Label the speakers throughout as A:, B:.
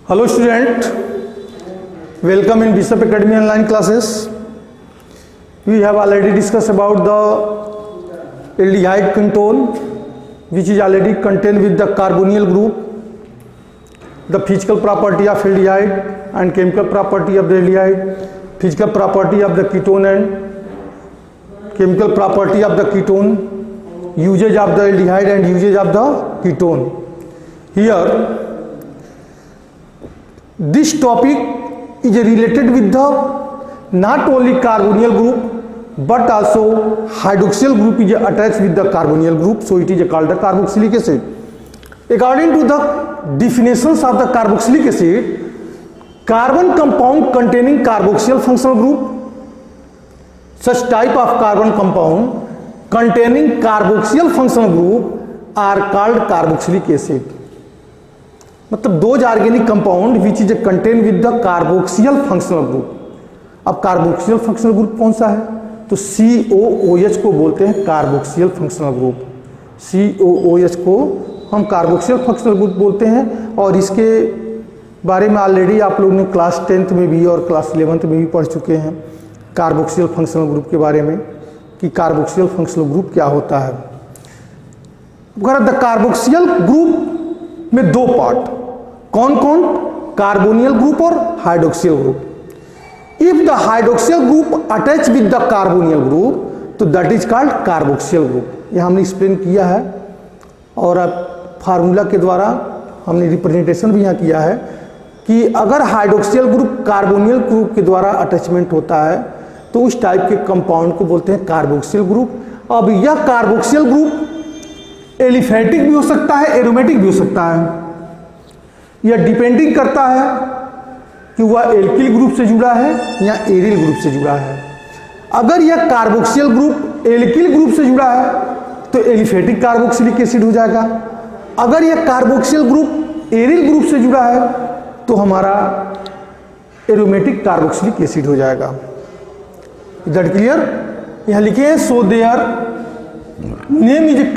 A: Hello student, welcome in Bishop Academy online classes. We have already discussed about the aldehyde ketone which is already contained with the carbonyl group, the physical property of aldehyde and chemical property of the aldehyde, physical property of the ketone and chemical property of the ketone, usage of the aldehyde and usage of the ketone. Here this topic is related with the not only carbonyl group but also hydroxyl group is attached with the carbonyl group, so it is called the carboxylic acid. According to the definitions of the carboxylic acid, carbon compound containing carboxyl functional group, such type of carbon compound containing carboxyl functional group are called carboxylic acid. मतलब those organic compound which is contain with the carboxyl functional group. अब carboxyl functional group कौन सा है? तो COOH को बोलते हैं कार्बोक्सियल functional group. COOH को हम कार्बोक्सियल फंक्शनल ग्रुप बोलते हैं और इसके बारे में ऑलरेडी आप लोगों ने क्लास 10th में भी और क्लास 11th में भी पढ़ चुके हैं कार्बोक्सियल फंक्शनल ग्रुप के बारे में कि कार्बोक्सियल फंक्शनल ग्रुप क्या होता है। द कार्बोक्सियल ग्रुप में दो पार्ट, कौन कौन? कार्बोनियल ग्रुप और hydroxyl group. If the hydroxyl group attach with the carbonyl group तो that is called carboxyl group. यह हमने एक्सप्लेन किया है और अब फार्मूला के द्वारा हमने रिप्रेजेंटेशन भी यहाँ किया है कि अगर हाइड्रोक्सियल ग्रुप कार्बोनियल ग्रुप के द्वारा अटैचमेंट होता है तो उस टाइप के कंपाउंड को बोलते हैं कार्बोक्सियल ग्रुप। अब यह कार्बोक्सियल ग्रुप एलिफेटिक भी हो सकता है, एरोमेटिक भी हो सकता है। यह डिपेंडिंग करता है कि वह एल्किल ग्रुप से जुड़ा है या एरिल ग्रुप से जुड़ा है। अगर यह कार्बोक्सियल ग्रुप एल्किल ग्रुप से जुड़ा है तो एलिफेटिक कार्बोक्सिलिक एसिड हो जाएगा। अगर यह कार्बोक्सियल ग्रुप एरिल ग्रुप से जुड़ा है तो हमारा एरोमेटिक कार्बोक्सिलिक एसिड हो जाएगा। Is that clear? यहां लिखे हैं so their name is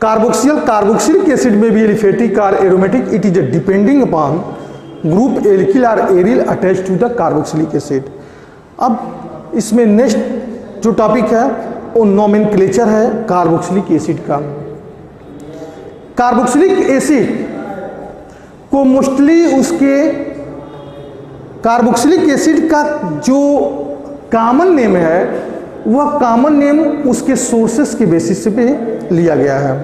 A: carboxylic acid में भी एलिफेटिक और aromatic, it is depending upon group alkyl और aryl attach to the carboxylic acid. अब इसमें नेक्स्ट जो टॉपिक है वो नोमेनक्लेचर है कार्बोक्सिलिक एसिड का। कार्बोक्सिलिक एसिड को मोस्टली उसके कार्बोक्सिलिक एसिड का जो कॉमन नेम है वह कॉमन नेम उसके सोर्सेस के बेसिस पे लिया गया है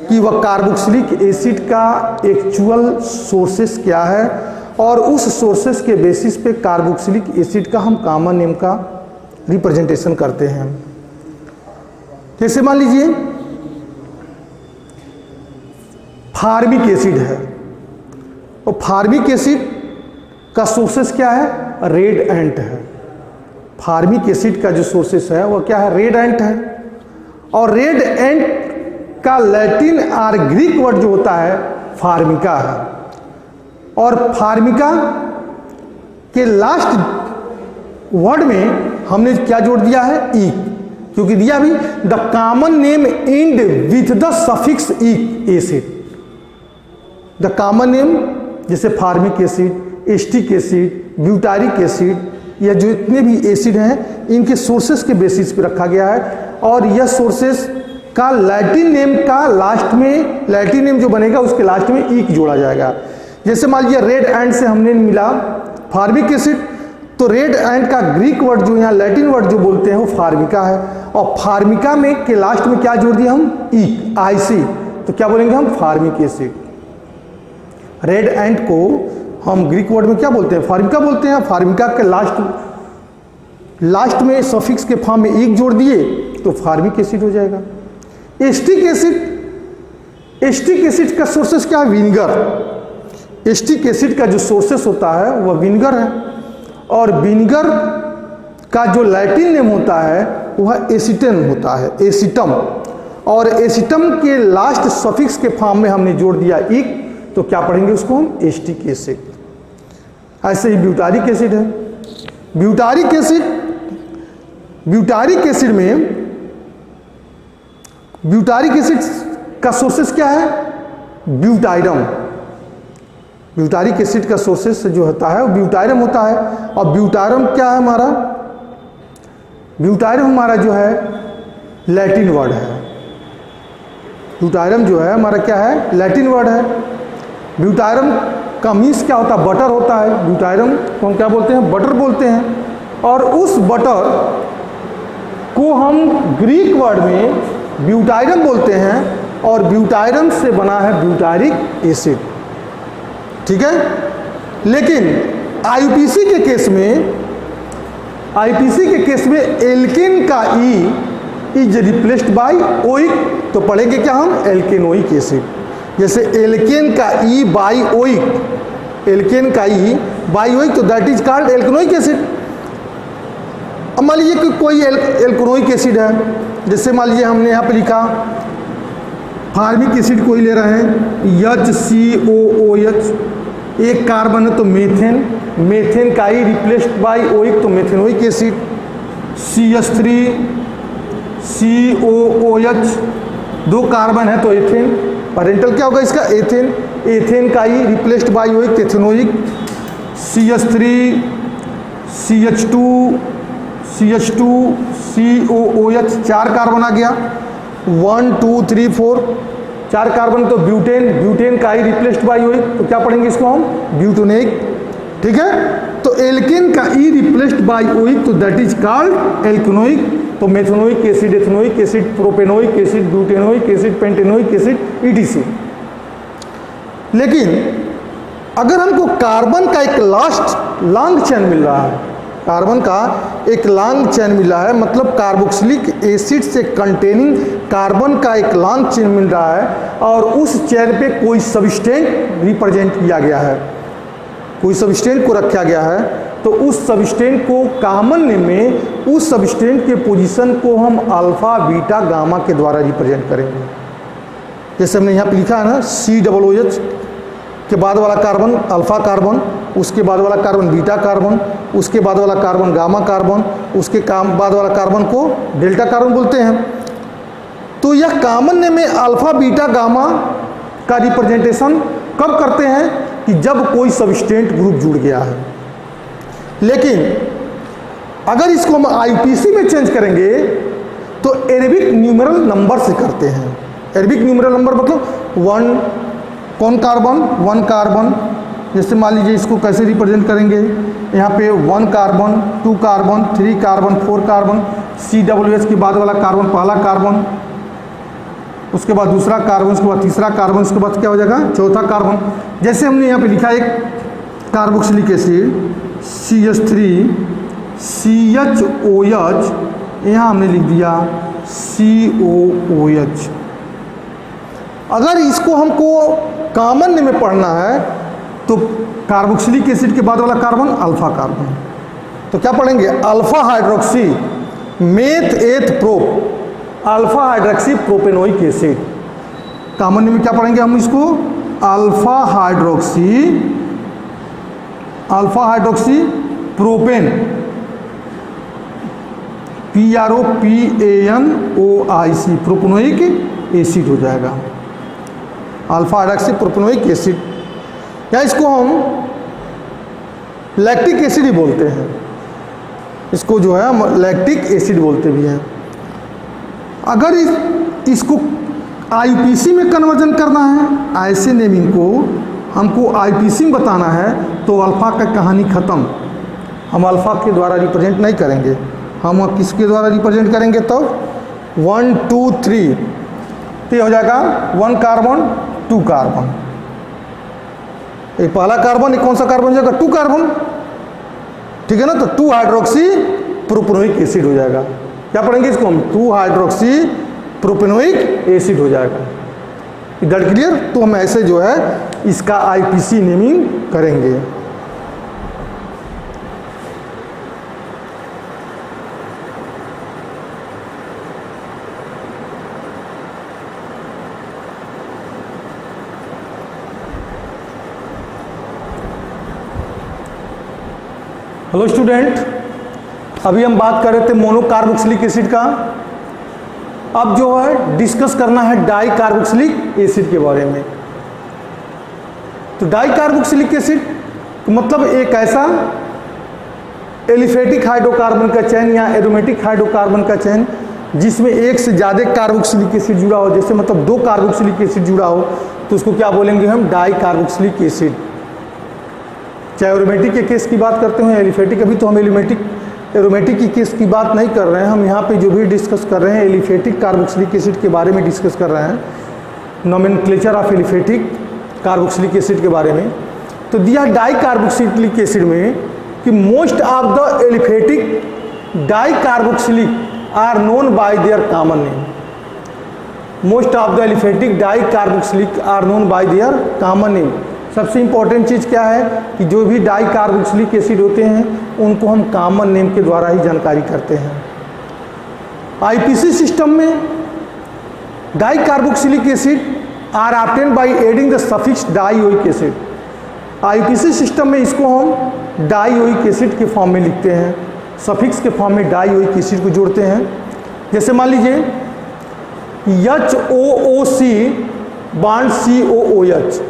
A: कि वह कार्बोक्सिलिक एसिड का एक्चुअल सोर्सेस क्या है और उस सोर्सेस के बेसिस पे कार्बोक्सिलिक एसिड का हम कॉमन नेम का रिप्रेजेंटेशन करते हैं। जैसे मान लीजिए फार्मिक एसिड है और फार्मिक एसिड का सोर्सेस क्या है? रेड एंट है। फार्मिक एसिड का जो सोर्सेस है वह क्या है? रेड एंट है। और रेड एंट का लैटिन और ग्रीक वर्ड जो होता है फार्मिका है। और फार्मिका के लास्ट वर्ड में हमने क्या जोड़ दिया है? ई, क्योंकि दिया भी the common name end with the suffix e acid. The common name जैसे formic acid, acetic acid, butyric acid, यह जो इतने भी एसिड हैं इनके सोर्सेस के बेसिस पे रखा गया है। और यह सोर्सेस का लैटिन नेम का लास्ट में, लैटिन नेम जो बनेगा उसके लास्ट में ईक जोड़ा जाएगा। जैसे मान लीजिए रेड एंट से हमने मिला फार्मिक एसिड, तो रेड एंट का ग्रीक वर्ड जो यहाँ लैटिन वर्ड जो बोलते हैं वो फार्मिका है। और फार्मिका में के लास्ट में क्या जोड़ दिया हम? ईक, आईसी, तो क्या बोलेंगे हम? Formic acid. रेड एंट को हम ग्रीक वर्ड में क्या बोलते हैं? फार्मिका बोलते हैं। फार्मिका के लास्ट में सफिक्स के फॉर्म में ईक जोड़ दिए तो फार्मिक एसिड हो जाएगा। एस्टिक एसिड का सोर्सेस क्या है? विनेगर। एस्टिक एसिड का जो सोर्सेस होता है वह विनेगर है। और विनेगर का जो लैटिन नेम होता है वह एसिटन होता है, एसिटम। और एसिटम के लास्ट सफिक्स के फॉर्म में हमने जोड़ दिया ईक, तो क्या पढ़ेंगे उसको हम? Acetic acid. ऐसे ही ब्यूटारिक एसिड है। ब्यूटारिक एसिड का सोर्सेस क्या है? ब्यूटाइरम। ब्यूटारिक एसिड का सोर्सेस जो होता है वो ब्यूटायरम होता है। और ब्यूटायरम क्या है हमारा? ब्यूटायरम हमारा जो है लैटिन वर्ड है। ब्यूटायरम जो है हमारा क्या है? लैटिन वर्ड है। ब्यूटायरम का मीन्स क्या होता है? बटर होता है। ब्यूटायरम को हम क्या बोलते हैं? बटर बोलते हैं। और उस बटर को हम ग्रीक वर्ड में ब्यूटायरम बोलते हैं और ब्यूटायरम से बना है ब्यूटारिक एसिड। ठीक है। लेकिन आईपीसी के केस में एल्केन का E is replaced by oic, तो पढ़ेंगे क्या हम? एल्केनोइक एसिड। जैसे एल्केन का ई बाई ओइक, एल्केन का ई बाई ओइक, तो दैट इज कॉल्ड एल्केनोइक एसिड। अब मान लीजिए कि कोई एल्केनोइक एसिड है, जैसे मान लीजिए हमने यहाँ पे लिखा फार्मिक एसिड कोई ले रहे हैं HCOOH, एक कार्बन है तो मेथेन, मेथेन का ही रिप्लेस्ड बाय ओइक तो मेथेनोइक एसिड। CH3COOH, दो कार्बन है तो एथेन, पेरेंटल क्या होगा इसका? एथेन, एथेन का ही replaced by oic ethanoic. CH3CH2COOH, चार कार्बन आ गया, 1 2 3 4, चार कार्बन तो ब्यूटेन, ब्यूटेन का ही रिप्लेस्ड बाय ओइक, तो क्या पढ़ेंगे इसको हम? ब्यूटेनिक। ठीक है। तो एल्केन का ई रिप्लेस्ड बाय ओइक तो दैट इज कॉल्ड एल्केनोइक। तो methanoic acid, ethanoic acid, propanoic acid, butanoic acid, pentanoic acid, ETC। लेकिन अगर हमको कार्बन का एक लास्ट लॉन्ग चेन मिल रहा है, कार्बन का एक लॉन्ग चेन मिला है, मतलब कार्बोक्सिलिक एसिड से कंटेनिंग कार्बन का एक लॉन्ग चेन मिल रहा है और उस चेन पे कोई सबस्टेंस रिप्रेजेंट किया गया है, कोई सबस्टेंस को रखा गया है, तो उस सबस्टेंस को कॉमन नेम में उस सबस्टेंस के पोजीशन को हम अल्फा बीटा गामा के द्वारा रिप्रेजेंट करेंगे। जैसे हमने यहाँ पे लिखा है ना, COOH के बाद वाला कार्बन अल्फा कार्बन, उसके बाद वाला कार्बन बीटा कार्बन, उसके बाद वाला कार्बन गामा कार्बन, उसके बाद वाला कार्बन को डेल्टा कार्बन बोलते हैं। तो यह कॉमन नेम में अल्फा बीटा गामा का रिप्रेजेंटेशन कब करते हैं? कि जब कोई सबस्टेंट ग्रुप जुड़ गया है। लेकिन अगर इसको हम आईपीसी में चेंज करेंगे तो अरेबिक न्यूमेरल नंबर से करते हैं। अरेबिक न्यूमेरल नंबर मतलब 1 कौन कार्बन 1 कार्बन, जैसे मान लीजिए इसको कैसे रिप्रेजेंट करेंगे? यहाँ पे 1 carbon 2 carbon 3 carbon 4 carbon, COOH के बाद वाला कार्बन पहला कार्बन, उसके बाद दूसरा कार्बन, उसके बाद तीसरा कार्बन, उसके बाद क्या हो जाएगा? चौथा कार्बन। जैसे हमने यहाँ पे लिखा एक कार्बोक्सिलिक एसिड CH3CHOH, यहाँ हमने लिख दिया COOH। अगर इसको हमको कॉमन नेम में पढ़ना है तो कार्बोक्सिलिक एसिड के बाद वाला कार्बन अल्फा कार्बन, तो क्या पढ़ेंगे? Alpha hydroxy meth eth prop, alpha hydroxy propanoic acid. Common name में क्या पढ़ेंगे हम इसको? Alpha hydroxy propane, PROPANOIC, propanoic acid हो जाएगा, अल्फा हाइड्रोक्सी प्रोपेनोइक एसिड। या इसको हम लैक्टिक एसिड ही बोलते हैं, इसको जो है हम लैक्टिक एसिड बोलते भी हैं। अगर इसको आईपीसी में कन्वर्जन करना है, ऐसे नेमिंग को हमको आईपीसी में बताना है, तो अल्फ़ा का कहानी ख़त्म। हम अल्फ़ा के द्वारा रिप्रेजेंट नहीं करेंगे, हम किसके द्वारा रिप्रेजेंट करेंगे? तो 1 2 3, तो ये हो जाएगा 1 कार्बन 2 कार्बन, ये पहला कार्बन, ये कौन सा कार्बन हो जाएगा? 2 कार्बन। ठीक है ना? तो 2 हाइड्रोक्सी प्रोपेनोइक एसिड हो जाएगा। क्या पढ़ेंगे इसको हम? 2 हाइड्रोक्सी प्रोपेनोइक एसिड हो जाएगा। That clear? तो हम ऐसे जो है इसका आईपीसी नेमिंग करेंगे। हेलो स्टूडेंट, अभी हम बात कर रहे थे मोनोकार्बोक्सिलिक एसिड का। अब जो है डिस्कस करना है डाई कार्बोक्सिलिक एसिड के बारे में। तो डाई कार्बोक्सिलिक एसिड मतलब एक ऐसा एलिफेटिक हाइड्रोकार्बन का चेन या एरोमेटिक हाइड्रोकार्बन का चेन जिसमें एक से ज़्यादा कार्बोक्सिलिक एसिड जुड़ा हो, जैसे मतलब 2 कार्बोक्सिलिक एसिड जुड़ा हो तो उसको क्या बोलेंगे हम, डाई कार्बोक्सिलिक एसिड। चाहे एरोमेटिक के केस की बात करते हैं, एलिफेटिक, अभी तो हम एरोमेटिक की केस की बात नहीं कर रहे हैं, हम यहाँ पे जो भी डिस्कस कर रहे हैं एलिफेटिक कार्बोक्सिलिक एसिड के बारे में डिस्कस कर रहे हैं, nomenclature of aliphatic carboxylic acid के बारे में। तो दिया डाई कार्बोक्सिलिक एसिड में कि most of the aliphatic di carboxylic are known by their common name. Most of the aliphatic di carboxylic are known by their common name. सबसे important चीज़ क्या है कि जो भी डाई कार्बोक्सिलिक एसिड होते हैं उनको हम कॉमन नेम के द्वारा ही जानकारी करते हैं। आईपीसी सिस्टम में di carboxylic acid are obtained by adding the suffix dioic acid. IUPAC system में इसको हम डाईओइक एसिड के फॉर्म में लिखते हैं, सफिक्स के फॉर्म में डाईओइक एसिड को जोड़ते हैं। जैसे मान लीजिए HOOC बॉन्ड COOH,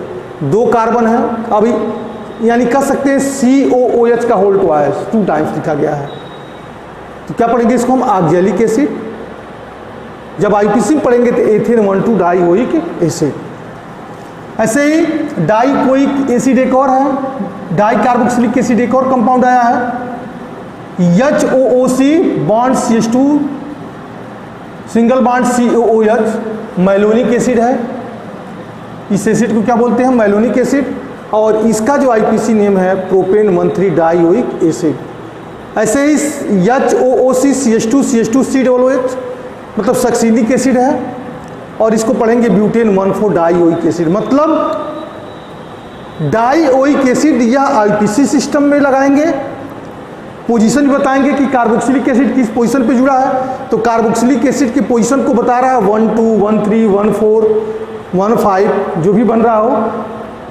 A: 2 कार्बन है, अभी यानी कह सकते हैं COOH का होल ट्वाइस 2 टाइम्स लिखा गया है, तो क्या पढ़ेंगे इसको हम ऑक्जेलिक एसिड। जब आईपीसी में पढ़ेंगे तो एथेन 1,2 डाईओइक एसिड। ऐसे ही डाईकोइक एसिड एक और है, डाई कार्बोक्सिलिक एसिड एक और कंपाउंड आया है, HOOC bond CH2 single bond COOH, malonic acid है। इस एसिड को क्या बोलते हैं, मैलोनिक एसिड, और इसका जो आईपीसी नेम है प्रोपेन 1,3 डाईओइक एसिड। ऐसे ही HOOC CH2 CH2COOH मतलब सक्सिलिक एसिड है, और इसको पढ़ेंगे ब्यूटेन 1,4 डाईओइक एसिड। मतलब डाईओइक एसिड या आईपीसी सिस्टम में लगाएंगे, पोजीशन भी बताएंगे कि कार्बोक्सिलिक एसिड किस पोजीशन पे जुड़ा है, तो कार्बोक्सिलिक एसिड की पोजीशन को बता रहा है 1, 2, 1, 3, 1, 4, 1, 5 जो भी बन रहा हो।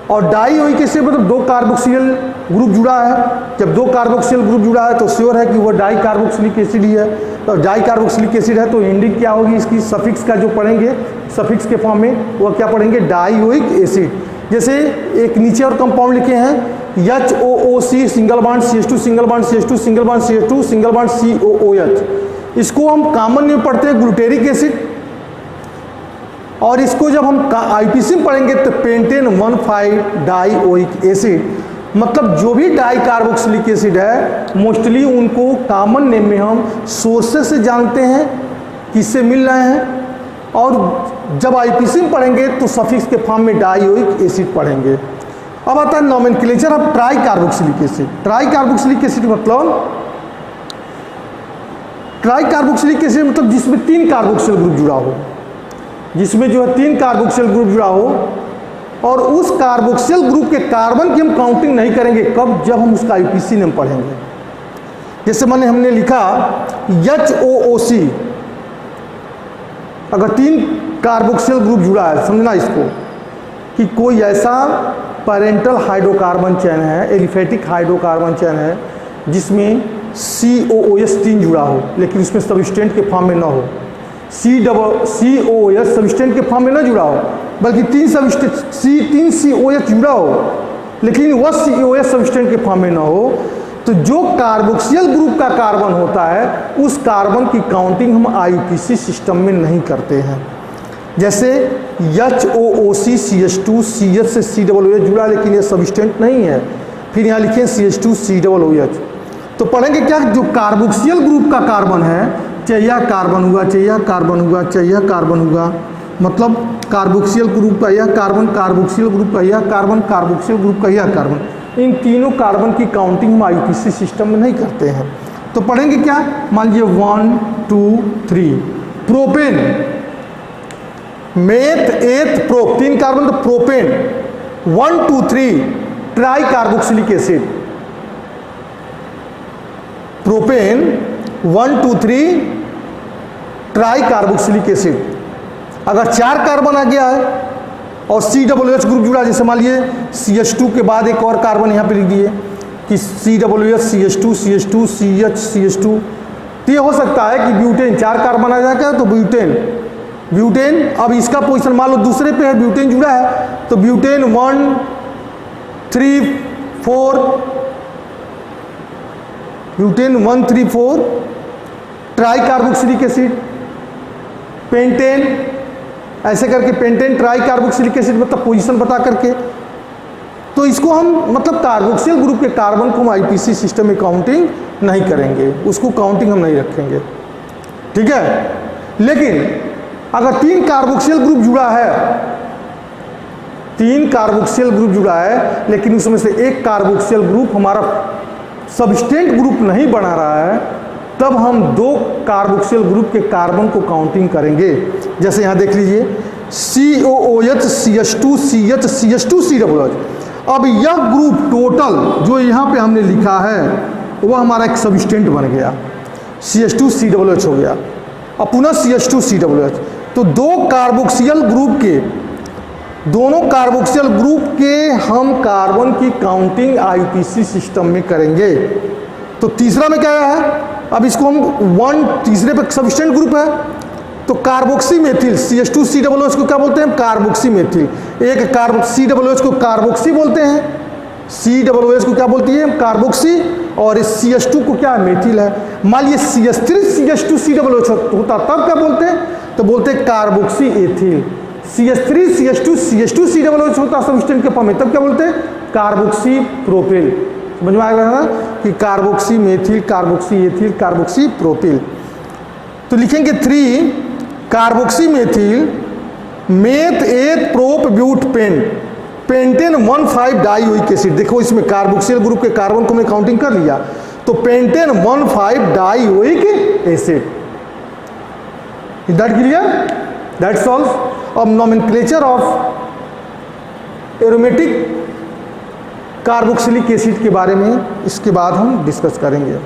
A: और डाईओइक एसिड मतलब 2 कार्बोक्सिल ग्रुप जुड़ा है। जब 2 कार्बोक्सिल ग्रुप जुड़ा है तो श्योर है कि वह डाई कार्बोक्सिलिक एसिड ही है। तो डाई कार्बोक्सिलिक एसिड है तो एंडिंग क्या होगी इसकी, सफिक्स का जो पढ़ेंगे, सफिक्स के फॉर्म में वह क्या पढ़ेंगे, डाईओइक एसिड। जैसे एक नीचे और कंपाउंड लिखे हैं HOOC single bond CH2 single bond CH2 single bond CH2 single bond COOH। इसको हम कॉमन में पढ़ते हैं ग्लूटेरिक एसिड, और इसको जब हम आईपीसी में पढ़ेंगे तो पेंटेन 1,5 डाईओइक एसिड। मतलब जो भी डाई कार्बोक्सिलिक एसिड है मोस्टली उनको कॉमन नेम में हम सोर्सेस से जानते हैं किससे मिल रहे हैं, और जब आईपीसी में पढ़ेंगे तो सफिक्स के फॉर्म में डाईओइक एसिड पढ़ेंगे। अब आता है nomenclature of try carboxylic acid. Try carboxylic acid मतलब ट्राई कार्बोक्सिलिक एसिड मतलब जिसमें 3 कार्बोक्सिल ग्रुप जुड़ा हो, जिसमें जो है 3 कार्बोक्सिल ग्रुप जुड़ा हो, और उस कार्बोक्सिल ग्रुप के कार्बन की हम काउंटिंग नहीं करेंगे। कब, जब हम उसका आईपीसी नेम पढ़ेंगे। जैसे हमने लिखा HOOC, अगर 3 कार्बोक्सिल ग्रुप जुड़ा है, समझना इसको कि कोई ऐसा पैरेंटल हाइड्रोकार्बन चेन है, एलिफेटिक हाइड्रोकार्बन चेन है जिसमें COOH 3 जुड़ा हो लेकिन उसमें सबस्टेंट के फॉर्म में ना हो, COOH सबस्टेंट के फॉर्म में ना जुड़ा हो, बल्कि 3 COOH जुड़ा हो लेकिन वह COOH सबस्टेंट के फॉर्म में ना हो, तो जो कार्बोक्सिल ग्रुप का कार्बन होता है उस कार्बन की काउंटिंग हम आईपीसी सिस्टम में नहीं करते हैं। जैसे HOOC CH2 CH से COOH जुड़ा लेकिन ये सबस्टेंट नहीं है, फिर यहाँ लिखें CH2 COOH, तो पढ़ेंगे क्या, जो कार्बोक्सिल ग्रुप का कार्बन है, चाहे यह कार्बन हुआ, चाहे यह कार्बन हुआ, चाहे यह कार्बन हुआ, मतलब कार्बोक्सिल ग्रुप का यह कार्बन, कार्बोक्सिल ग्रुप का यह कार्बन, कार्बोक्सिल ग्रुप का यह कार्बन, इन तीनों कार्बन की काउंटिंग हम आईपीसी सिस्टम में नहीं करते हैं। तो पढ़ेंगे क्या, मान लीजिए 1, 2, 3 propane, meth, eth, prop, 3 carbon तो propane, 1, 2, 3 try carboxylic acid, propane 1, 2, 3 try carboxylic acid. अगर 4 कार्बन आ गया है और COOH ग्रुप जुड़ा, जैसे मान लीजिए CH2 के बाद एक और कार्बन यहाँ पे लिख दिए कि COOH CH2 CH2 CH CH2, तो ये हो सकता है कि ब्यूटेन 4 कार्बन आ जाएगा तो ब्यूटेन अब इसका पोजीशन मान लो दूसरे पे है, ब्यूटेन जुड़ा है तो butane 1, 3 4 butane 1 3 4 try carboxylic acid, pentane, ऐसे करके पेंटेन ट्राई कार्बोक्सिलिक एसिड मतलब पोजीशन बता करके। तो इसको हम मतलब कार्बोक्सिल ग्रुप के कार्बन को हम आईपीसी सिस्टम में काउंटिंग नहीं करेंगे, उसको काउंटिंग हम नहीं रखेंगे, ठीक है। लेकिन अगर 3 कार्बोक्सिल ग्रुप जुड़ा है, 3 कार्बोक्सिल ग्रुप जुड़ा है, लेकिन उसमें से एक कार्बोक्सिल ग्रुप हमारा सबस्टेंट ग्रुप नहीं बना रहा है, तब हम 2 कार्बोक्सिल ग्रुप के कार्बन को काउंटिंग करेंगे। जैसे यहाँ देख लीजिए COOH CH2 CH CH2 COOH। अब यह ग्रुप टोटल जो यहाँ पे हमने लिखा है वो हमारा एक सबस्टेंट बन गया, CH2 COOH हो गया, और पुनः CH2 COOH। तो 2 कार्बोक्सिल ग्रुप के, दोनों कार्बोक्सिल ग्रुप के हम कार्बन की काउंटिंग आईपीसी सिस्टम में करेंगे। तो तीसरा में क्या है, अब इसको हम 1 तीसरे पे सबस्टेंट ग्रुप है, तो कार्बोक्सी मेथिल CH2 COOH को क्या बोलते हैं, कार्बोक्सी मेथिल। एक COOH को कार्बोक्सी बोलते हैं, COOH को क्या बोलती है, कार्बोक्सी, और इस CH2 को क्या मेथिल है। मान लीजिए CH3 CH2 COOH होता तब क्या बोलते हैं, तो बोलते हैं carboxy ethyl. CH3 CH2 CH2 COOH होता सबस्टेंट के फॉर्म में, तब क्या बोलते हैं, कार्बोक्सी प्रोपिल। समझ में आ गया ना कि carboxy methyl, carboxy ethyl, carboxy propyl. तो लिखेंगे 3 carboxy methyl meth eth prop but pent pentane 1,5 dioic acid. देखो इसमें कार्बोक्सिल ग्रुप के कार्बन को मैं काउंटिंग कर लिया, तो pentane 1,5 dioic acid. Is that clear? That's all. अब nomenclature of aromatic carboxylic acid के बारे में इसके बाद हम डिस्कस करेंगे।